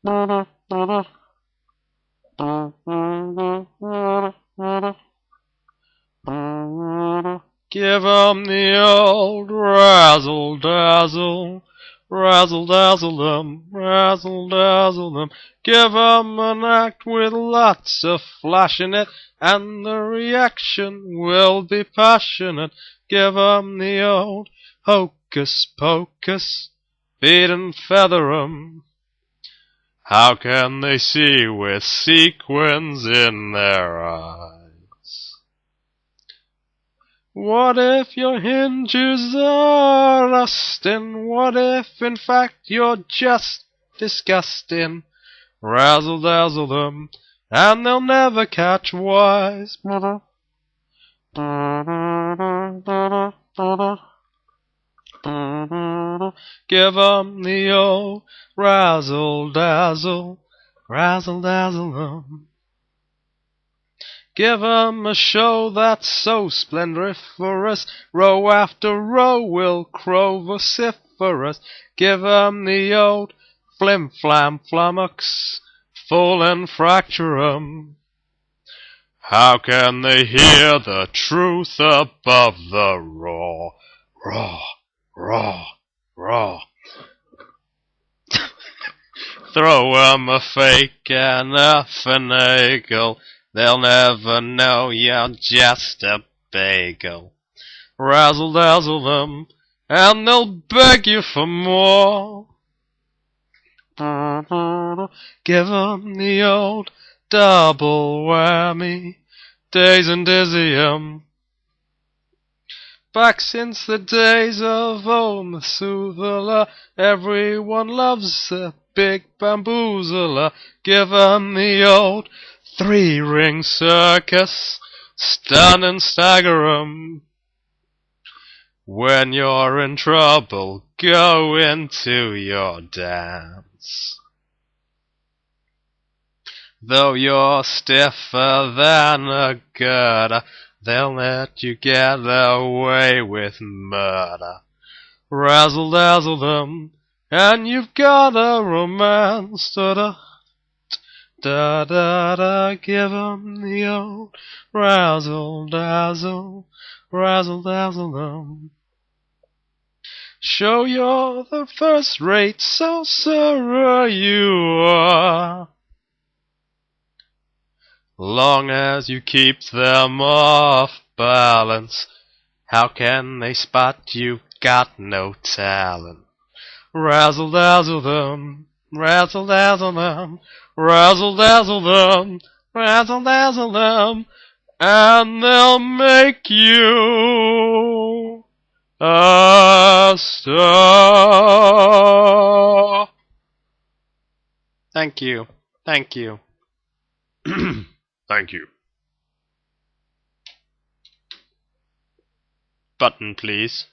Give 'em the old razzle dazzle, razzle dazzle them, razzle dazzle them. Give 'em an act with lots of flash in it, and the reaction will be passionate. Give 'em the old hocus pocus, feed and feather 'em. How can they see with sequins in their eyes? What if your hinges are rusting? What if, in fact, you're just disgusting? Razzle dazzle them, and they'll never catch wise. Give 'em the old razzle dazzle, razzle dazzle 'em. Give 'em a show that's so splendiferous, row after row will crow vociferous. Give 'em the old flim-flam flummox, full and fracture 'em. How can they hear the truth above the roar? Roar, roar, roar. Throw 'em a fake and a finagle, they'll never know you're just a bagel. Razzle dazzle them, and they'll beg you for more. Give 'em the old double whammy, daze and dizzy 'em. Back since the days of old Methuselah, everyone loves a big bamboozler. Give 'em the old three-ring circus, stun and stagger 'em. When you're in trouble, go into your dance. Though you're stiffer than a girder, they'll let you get away with murder. Razzle dazzle them, and you've got a romance. Da-da, da-da-da, give 'em the old razzle dazzle, razzle dazzle them. Show you're the first-rate sorcerer you are, long as you keep them off balance. How can they spot you've got no talent? Razzle dazzle them, razzle dazzle them, razzle dazzle them, razzle dazzle them, and they'll make you a star. Thank you. Thank you. Thank you. Button, please.